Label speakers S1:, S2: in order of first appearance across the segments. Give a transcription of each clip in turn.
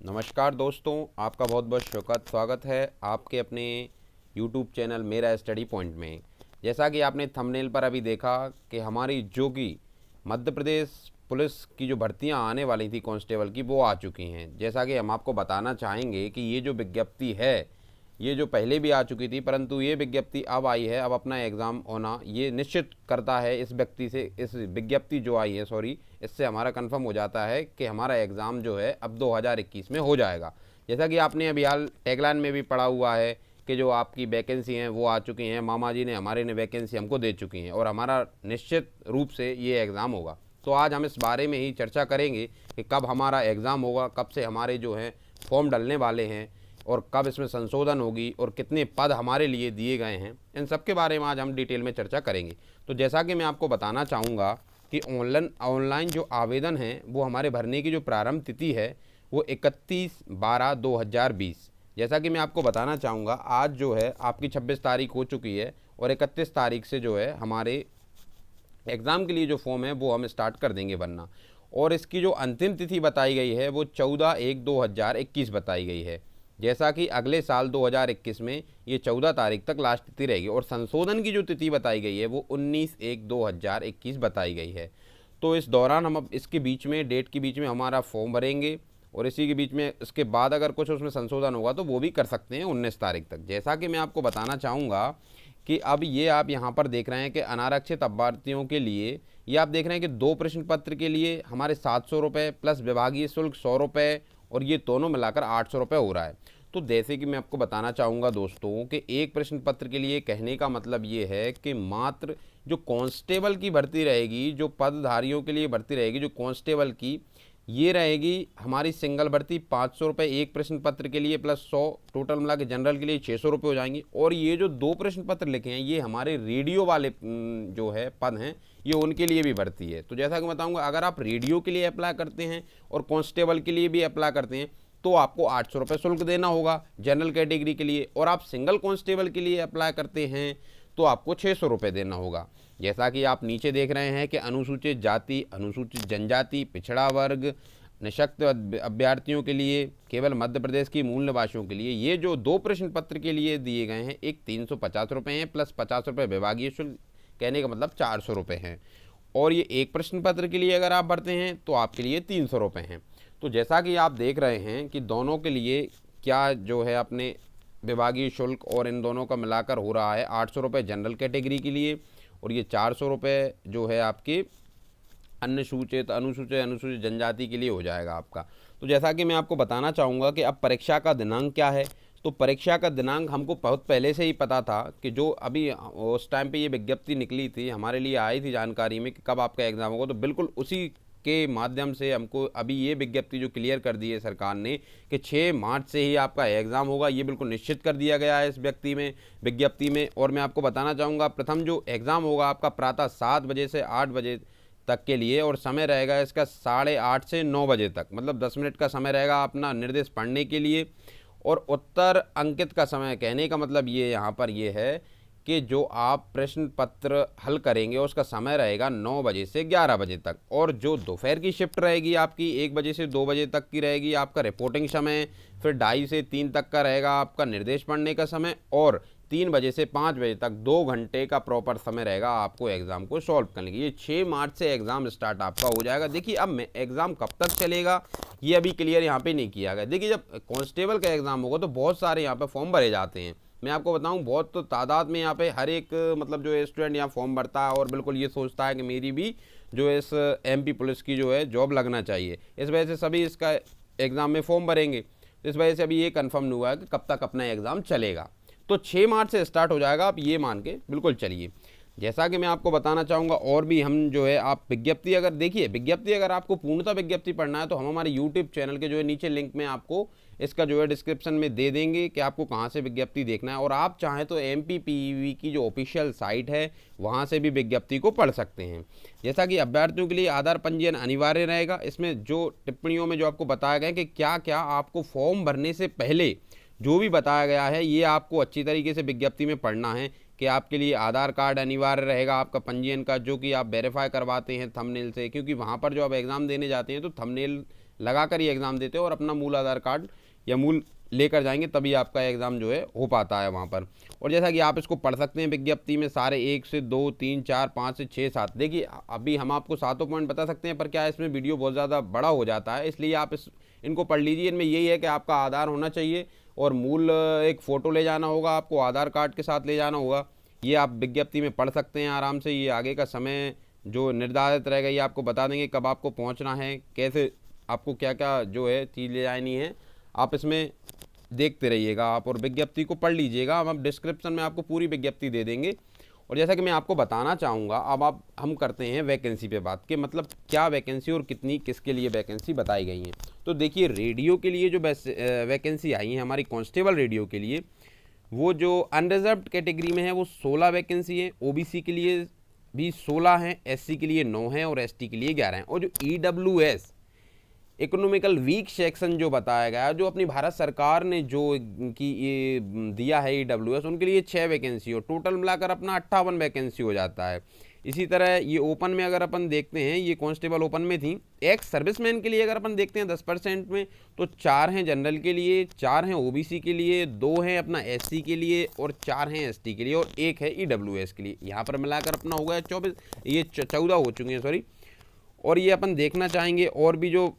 S1: नमस्कार दोस्तों, आपका बहुत बहुत स्वागत है आपके अपने YouTube चैनल मेरा स्टडी पॉइंट में। जैसा कि आपने थंबनेल पर अभी देखा कि हमारी जो कि मध्य प्रदेश पुलिस की जो भर्तियां आने वाली थी कांस्टेबल की, वो आ चुकी हैं। जैसा कि हम आपको बताना चाहेंगे कि ये जो विज्ञप्ति है, ये जो पहले भी आ चुकी थी, परंतु ये विज्ञप्ति अब आई है। अब अपना एग्ज़ाम होना ये निश्चित करता है इस व्यक्ति से, इस विज्ञप्ति जो आई है, सॉरी, इससे हमारा कंफर्म हो जाता है कि हमारा एग्ज़ाम जो है अब 2021 में हो जाएगा। जैसा कि आपने अभी हाल टैगलाइन में भी पढ़ा हुआ है कि जो आपकी वैकेंसी हैं वो आ चुकी हैं, मामा जी ने हमारे ने वैकेंसी हमको दे चुकी हैं और हमारा निश्चित रूप से ये एग्ज़ाम होगा। तो आज हम इस बारे में ही चर्चा करेंगे कि कब हमारा एग्ज़ाम होगा, कब से हमारे जो हैं फॉर्म डलने वाले हैं और कब इसमें संशोधन होगी और कितने पद हमारे लिए दिए गए हैं। इन सब के बारे में आज हम डिटेल में चर्चा करेंगे। तो जैसा कि मैं आपको बताना चाहूँगा कि ऑनलाइन जो आवेदन है वो हमारे भरने की जो प्रारंभ तिथि है वो 31/12/2020। जैसा कि मैं आपको बताना चाहूँगा, आज जो है आपकी 26 तारीख हो चुकी है और 31 तारीख से जो है हमारे एग्ज़ाम के लिए जो फॉर्म है वो हम स्टार्ट कर देंगे भरना। और इसकी जो अंतिम तिथि बताई गई है वो 14/1/2021 बताई गई है। जैसा कि अगले साल 2021 में ये 14 तारीख तक लास्ट तिथि रहेगी और संशोधन की जो तिथि बताई गई है वो 19/1/2021 बताई गई है। तो इस दौरान हम अब इसके बीच में डेट के बीच में हमारा फॉर्म भरेंगे और इसी के बीच में इसके बाद अगर कुछ उसमें संशोधन होगा तो वो भी कर सकते हैं 19 तारीख तक। जैसा कि मैं आपको बताना चाहूँगा कि अब ये आप यहाँ पर देख रहे हैं कि अनारक्षित अभ्यर्थियों के लिए ये आप देख रहे हैं कि 2 प्रश्न पत्र के लिए हमारे 700 रुपये प्लस विभागीय शुल्क 100 रुपये और ये दोनों मिलाकर 800 रुपये हो रहा है। तो जैसे कि मैं आपको बताना चाहूँगा दोस्तों कि एक प्रश्न पत्र के लिए कहने का मतलब ये है कि मात्र जो कांस्टेबल की भर्ती रहेगी, जो पदधारियों के लिए भर्ती रहेगी, जो कांस्टेबल की ये रहेगी हमारी सिंगल भर्ती 500 रुपये एक प्रश्न पत्र के लिए प्लस 100, टोटल मिला के जनरल के लिए 600 रुपये हो जाएंगे। और ये जो 2 प्रश्न पत्र लिखे हैं ये हमारे रेडियो वाले जो है पद हैं, ये उनके लिए भी भर्ती है। तो जैसा कि बताऊंगा, अगर आप रेडियो के लिए अप्लाई करते हैं और कांस्टेबल के लिए भी अप्लाई करते हैं तो आपको 800 रुपये शुल्क देना होगा जनरल कैटेगरी के लिए, और आप सिंगल कांस्टेबल के लिए अप्लाई करते हैं तो आपको 600 रुपये देना होगा। जैसा कि आप नीचे देख रहे हैं कि अनुसूचित जाति, अनुसूचित जनजाति, पिछड़ा वर्ग, निःशक्त अभ्यर्थियों के लिए, केवल मध्य प्रदेश की मूल निवासियों के लिए ये जो 2 प्रश्न पत्र के लिए दिए गए हैं, एक 350 रुपये हैं प्लस 50 रुपये विभागीय शुल्क, कहने का मतलब 400 रुपये हैं। और ये एक प्रश्न पत्र के लिए अगर आप भरते हैं तो आपके लिए 300 रुपये हैं। तो जैसा कि आप देख रहे हैं कि दोनों के लिए क्या जो है अपने विभागीय शुल्क और इन दोनों का मिलाकर हो रहा है 800 रुपये जनरल कैटेगरी के लिए और ये 400 रुपये जो है आपके अनुसूचित जनजाति के लिए हो जाएगा आपका। तो जैसा कि मैं आपको बताना चाहूँगा कि अब परीक्षा का दिनांक क्या है। तो परीक्षा का दिनांक हमको बहुत पहले से ही पता था कि जो अभी उस टाइम पे ये विज्ञप्ति निकली थी, हमारे लिए आई थी जानकारी में कि कब आपका एग्ज़ाम होगा, तो बिल्कुल उसी के माध्यम से हमको अभी ये विज्ञप्ति जो क्लियर कर दी है सरकार ने कि 6 मार्च से ही आपका एग्ज़ाम होगा, ये बिल्कुल निश्चित कर दिया गया है इस विज्ञप्ति में। और मैं आपको बताना चाहूँगा, प्रथम जो एग्ज़ाम होगा आपका प्रातः 7 बजे से 8 बजे तक के लिए और समय रहेगा इसका 8:30 से 9 बजे तक, मतलब 10 मिनट का समय रहेगा अपना निर्देश पढ़ने के लिए। और उत्तर अंकित का समय, कहने का मतलब ये यहाँ पर ये है कि जो आप प्रश्न पत्र हल करेंगे उसका समय रहेगा 9 बजे से 11 बजे तक। और जो दोपहर की शिफ्ट रहेगी आपकी 1 बजे से 2 बजे तक की रहेगी आपका रिपोर्टिंग समय, फिर 2:30 से 3 तक का रहेगा आपका निर्देश पढ़ने का समय, और 3 बजे से 5 बजे तक 2 घंटे का प्रॉपर समय रहेगा आपको एग्ज़ाम को सॉल्व करने के लिए। 6 मार्च से एग्ज़ाम स्टार्ट आपका हो जाएगा। देखिए अब एग्ज़ाम कब तक चलेगा ये अभी क्लियर यहाँ पे नहीं किया गया। देखिए जब कांस्टेबल का एग्ज़ाम होगा तो बहुत सारे यहाँ पे फॉर्म भरे जाते हैं। मैं आपको बताऊं, बहुत तो तादाद में यहाँ पे हर एक मतलब जो स्टूडेंट यहाँ फॉर्म भरता है और बिल्कुल ये सोचता है कि मेरी भी जो इस MP पुलिस की जो है जॉब लगना चाहिए। इस वजह से सभी इसका एग्ज़ाम में फॉर्म भरेंगे। इस वजह से अभी ये कंफर्म नहीं हुआ है कि कब तक अपना एग्ज़ाम चलेगा। तो 6 मार्च से स्टार्ट हो जाएगा, आप ये मान के बिल्कुल चलिए। जैसा कि मैं आपको बताना चाहूँगा, और भी हम जो है आप विज्ञप्ति अगर देखिए, विज्ञप्ति अगर आपको पूर्णतः विज्ञप्ति पढ़ना है तो हम हमारे YouTube चैनल के जो है नीचे लिंक में आपको इसका जो है डिस्क्रिप्शन में दे देंगे कि आपको कहाँ से विज्ञप्ति देखना है। और आप चाहें तो MPPEB की जो ऑफिशियल साइट है वहाँ से भी विज्ञप्ति को पढ़ सकते हैं। जैसा कि अभ्यर्थियों के लिए आधार पंजीयन अनिवार्य रहेगा। इसमें जो टिप्पणियों में जो आपको बताया गया कि क्या क्या आपको फॉर्म भरने से पहले जो भी बताया गया है ये आपको अच्छी तरीके से विज्ञप्ति में पढ़ना है कि आपके लिए आधार कार्ड अनिवार्य रहेगा आपका पंजीयन का, जो कि आप वेरीफाई करवाते हैं थंबनेल से, क्योंकि वहाँ पर जो आप एग्ज़ाम देने जाते हैं तो थंबनेल लगा कर ही एग्ज़ाम देते हो और अपना मूल आधार कार्ड या मूल लेकर जाएंगे तभी आपका एग्ज़ाम जो है हो पाता है वहाँ पर। और जैसा कि आप इसको पढ़ सकते हैं विज्ञप्ति में सारे 1 से 2 3 4 5 से 6 7, देखिए अभी हम आपको 7 पॉइंट बता सकते हैं, पर क्या है इसमें वीडियो बहुत ज़्यादा बड़ा हो जाता है, इसलिए आप इनको पढ़ लीजिए। इनमें यही है कि आपका आधार होना चाहिए और मूल एक फ़ोटो ले जाना होगा, आपको आधार कार्ड के साथ ले जाना होगा। ये आप विज्ञप्ति में पढ़ सकते हैं आराम से। ये आगे का समय जो निर्धारित रहेगा ये आपको बता देंगे कब आपको पहुंचना है, कैसे आपको क्या क्या जो है चीज़ ले जानी है। आप इसमें देखते रहिएगा आप और विज्ञप्ति को पढ़ लीजिएगा। हम डिस्क्रिप्शन में आपको पूरी विज्ञप्ति दे देंगे। और जैसा कि मैं आपको बताना चाहूँगा, अब हम करते हैं वैकेंसी पे बात, कि मतलब क्या वैकेंसी और कितनी किसके लिए वैकेंसी बताई गई हैं। तो देखिए रेडियो के लिए जो वैकेंसी आई है हमारी कांस्टेबल रेडियो के लिए, वो जो अनरिजर्व्ड कैटेगरी में है वो 16 वैकेंसी है, ओबीसी के लिए भी 16 हैं, एससी के लिए 9 हैं और एसटी के लिए 11 हैं। और जो ईडब्ल्यूएस इकोनॉमिकल वीक सेक्शन जो बताया गया, जो अपनी भारत सरकार ने जो कि ये दिया है ईडब्ल्यूएस, उनके लिए 6 वैकेंसी और टोटल मिलाकर अपना 58 वैकेंसी हो जाता है। इसी तरह ये ओपन में अगर अपन देखते हैं, ये कांस्टेबल ओपन में थी। एक्स सर्विसमैन के लिए अगर अपन देखते हैं 10% में, तो 4 हैं जनरल के लिए, 4 हैं ओबीसी के लिए, 2 हैं अपना एससी के लिए और 4 हैं एसटी के लिए और 1 है ईडब्ल्यूएस के लिए। यहाँ पर मिलाकर अपना हो गया 24, ये 14 हो चुके हैं सॉरी। और ये अपन देखना चाहेंगे और भी जो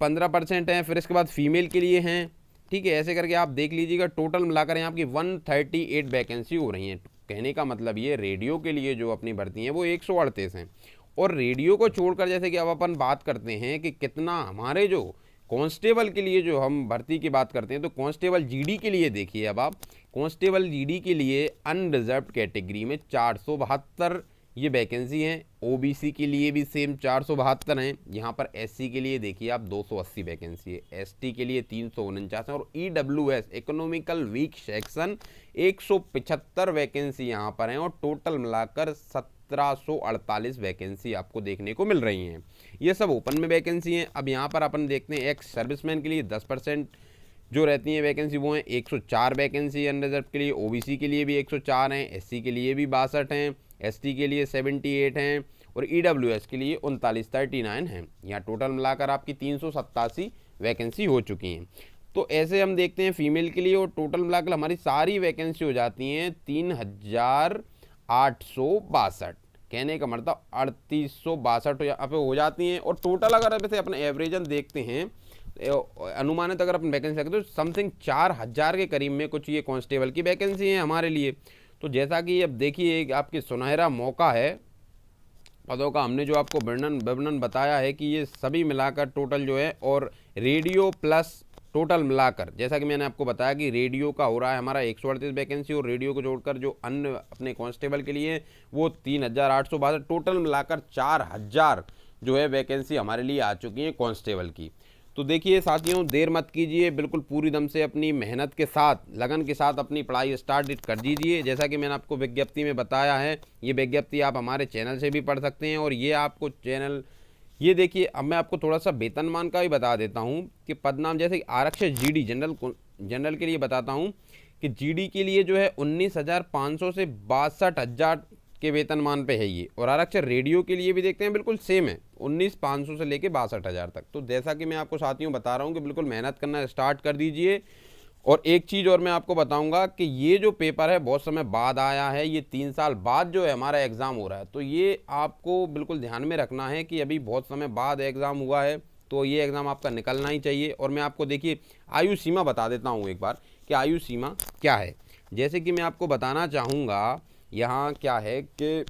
S1: 15% हैं, फिर इसके बाद फीमेल के लिए हैं, ठीक है। ऐसे करके आप देख लीजिएगा टोटल मिलाकर यहाँ आपकी 138 वैकेंसी हो रही हैं। कहने का मतलब ये रेडियो के लिए जो अपनी भर्ती हैं वो 138 हैं। और रेडियो को छोड़कर जैसे कि अब अपन बात करते हैं कि कितना हमारे जो कांस्टेबल के लिए जो हम भर्ती की बात करते हैं, तो कांस्टेबल जीडी के लिए देखिए, अब आप कांस्टेबल जीडी के लिए अनरिजर्व्ड कैटेगरी में 472 ये वैकेंसी हैं। ओबीसी के लिए भी सेम 472 हैं। यहाँ पर एससी के लिए देखिए आप 280 वैकेंसी है, एसटी के लिए 349 है और EWS economical weak section 175 vacancy यहाँ पर हैं और टोटल मिलाकर 1748 वैकेंसी आपको देखने को मिल रही हैं। ये सब ओपन में वैकेंसी हैं। अब यहाँ पर अपन देखते हैं एक्स सर्विसमैन के लिए 10% जो रहती हैं वैकेंसी वो हैं 104 वैकेंसी अनरिजर्व के लिए, ओबीसी के लिए भी 104 हैं, एससी के लिए भी 62 हैं, एसटी के लिए 78 हैं और ईडब्ल्यूएस के लिए 39 हैं। यहाँ टोटल मिलाकर आपकी 387 वैकेंसी हो चुकी हैं। तो ऐसे हम देखते हैं फीमेल के लिए और टोटल मिलाकर हमारी सारी वैकेंसी हो जाती हैं 3862। कहने का मतलब 3862 हो जाती हैं। और टोटल अगर अब इसे अपने एवरेजन देखते हैं, अनुमानित अगर अपन वैकेंसी रखते तो समथिंग 4000 के करीब में कुछ ये कांस्टेबल की वैकेंसी है हमारे लिए। तो जैसा कि अब देखिए आपकी सुनहरा मौका है पदों का, हमने जो आपको वर्णन बताया है कि ये सभी मिलाकर टोटल जो है, और रेडियो प्लस टोटल मिलाकर जैसा कि मैंने आपको बताया कि रेडियो का हो रहा है हमारा 138 वैकेंसी और रेडियो को जोड़कर जो अन्य अपने कांस्टेबल के लिए वो 3862, टोटल मिलाकर 4000 जो है वैकेंसी हमारे लिए आ चुकी है कांस्टेबल की। तो देखिए साथियों, देर मत कीजिए, बिल्कुल पूरी दम से अपनी मेहनत के साथ, लगन के साथ अपनी पढ़ाई स्टार्ट कर दीजिए। जैसा कि मैंने आपको विज्ञप्ति में बताया है, ये विज्ञप्ति आप हमारे चैनल से भी पढ़ सकते हैं। और ये आपको चैनल, ये देखिए अब मैं आपको थोड़ा सा वेतनमान का भी बता देता हूँ कि पदनाम, जैसे आरक्षक जीडी जनरल के लिए बताता हूँ कि जीडी के लिए जो है 19,500 से 62,000 के वेतनमान पे है ये। और आरक्षक रेडियो के लिए भी देखते हैं बिल्कुल सेम है, 19,500 से लेके 62,000 तक। तो जैसा कि मैं आपको साथियों बता रहा हूँ कि बिल्कुल मेहनत करना स्टार्ट कर दीजिए। और एक चीज़ और मैं आपको बताऊंगा कि ये जो पेपर है बहुत समय बाद आया है, ये 3 साल बाद जो है हमारा एग्ज़ाम हो रहा है। तो ये आपको बिल्कुल ध्यान में रखना है कि अभी बहुत समय बाद एग्ज़ाम हुआ है, तो ये एग्ज़ाम आपका निकलना ही चाहिए। और मैं आपको देखिए आयु सीमा बता देता हूँ एक बार कि आयु सीमा क्या है। जैसे कि मैं आपको बताना चाहूँगा यहाँ क्या है कि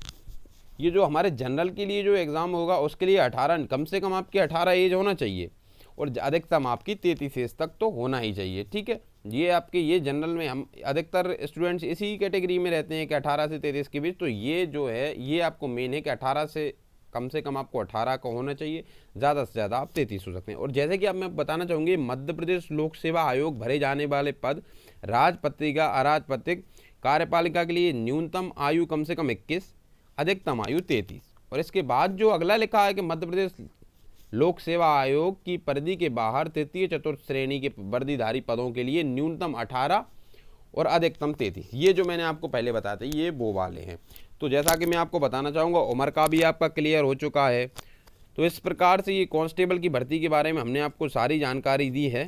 S1: ये जो हमारे जनरल के लिए जो एग्ज़ाम होगा उसके लिए 18, कम से कम आपकी 18 एज होना चाहिए और अधिकतम आपकी 33 एज तक तो होना ही चाहिए, ठीक है। ये आपके ये जनरल में हम अधिकतर स्टूडेंट्स इसी कैटेगरी में रहते हैं कि 18 से 33 के बीच। तो ये जो है ये आपको मेन है कि 18 से कम आपको 18 का होना चाहिए, ज़्यादा से ज़्यादा आप 33 हो सकते हैं। और जैसे कि अब मैं बताना चाहूँगी, मध्य प्रदेश लोक सेवा आयोग भरे जाने वाले पद राजपत्रिका अराजपत्रिक कार्यपालिका के लिए न्यूनतम आयु कम से कम 21, अधिकतम आयु 33। और इसके बाद जो अगला लिखा है कि मध्य प्रदेश लोक सेवा आयोग की परिधि के बाहर तृतीय चतुर्थ श्रेणी के वर्दीधारी पदों के लिए न्यूनतम 18 और अधिकतम 33। ये जो मैंने आपको पहले बताया था ये वो वाले हैं। तो जैसा कि मैं आपको बताना चाहूँगा, उम्र का भी आपका क्लियर हो चुका है। तो इस प्रकार से ये कांस्टेबल की भर्ती के बारे में हमने आपको सारी जानकारी दी है।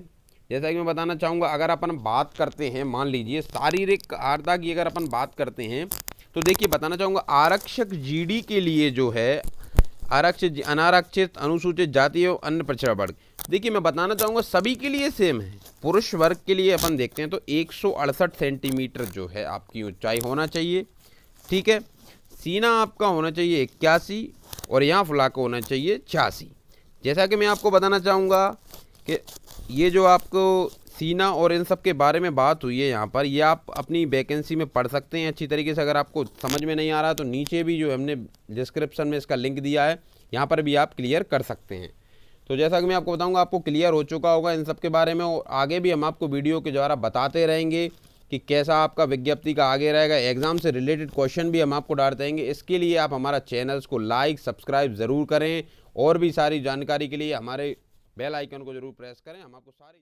S1: जैसा कि मैं बताना चाहूँगा, अगर अपन बात करते हैं, मान लीजिए शारीरिक अर्हता की अगर अपन बात करते हैं, तो देखिए बताना चाहूँगा आरक्षक जीडी के लिए जो है आरक्षित, अनारक्षित, अनुसूचित जाति एवं अन्य पिछड़ा वर्ग, देखिए मैं बताना चाहूँगा सभी के लिए सेम है। पुरुष वर्ग के लिए अपन देखते हैं तो 168 सेंटीमीटर जो है आपकी ऊंचाई होना चाहिए, ठीक है। सीना आपका होना चाहिए 81 और यहाँ फुला को होना चाहिए 86। जैसा कि मैं आपको बताना चाहूँगा कि ये जो आपको सीना और इन सब के बारे में बात हुई है यहाँ पर, ये आप अपनी वैकेंसी में पढ़ सकते हैं अच्छी तरीके से। अगर आपको समझ में नहीं आ रहा तो नीचे भी जो हमने डिस्क्रिप्शन में इसका लिंक दिया है, यहाँ पर भी आप क्लियर कर सकते हैं। तो जैसा कि मैं आपको बताऊंगा, आपको क्लियर हो चुका होगा इन सब के बारे में, और आगे भी हम आपको वीडियो के द्वारा बताते रहेंगे कि कैसा आपका विज्ञप्ति का आगे रहेगा। एग्ज़ाम से रिलेटेड क्वेश्चन भी हम आपको डालते रहेंगे। इसके लिए आप हमारा चैनल्स को लाइक सब्सक्राइब ज़रूर करें, और भी सारी जानकारी के लिए हमारे बेल आइकन को ज़रूर प्रेस करें। हम आपको सारी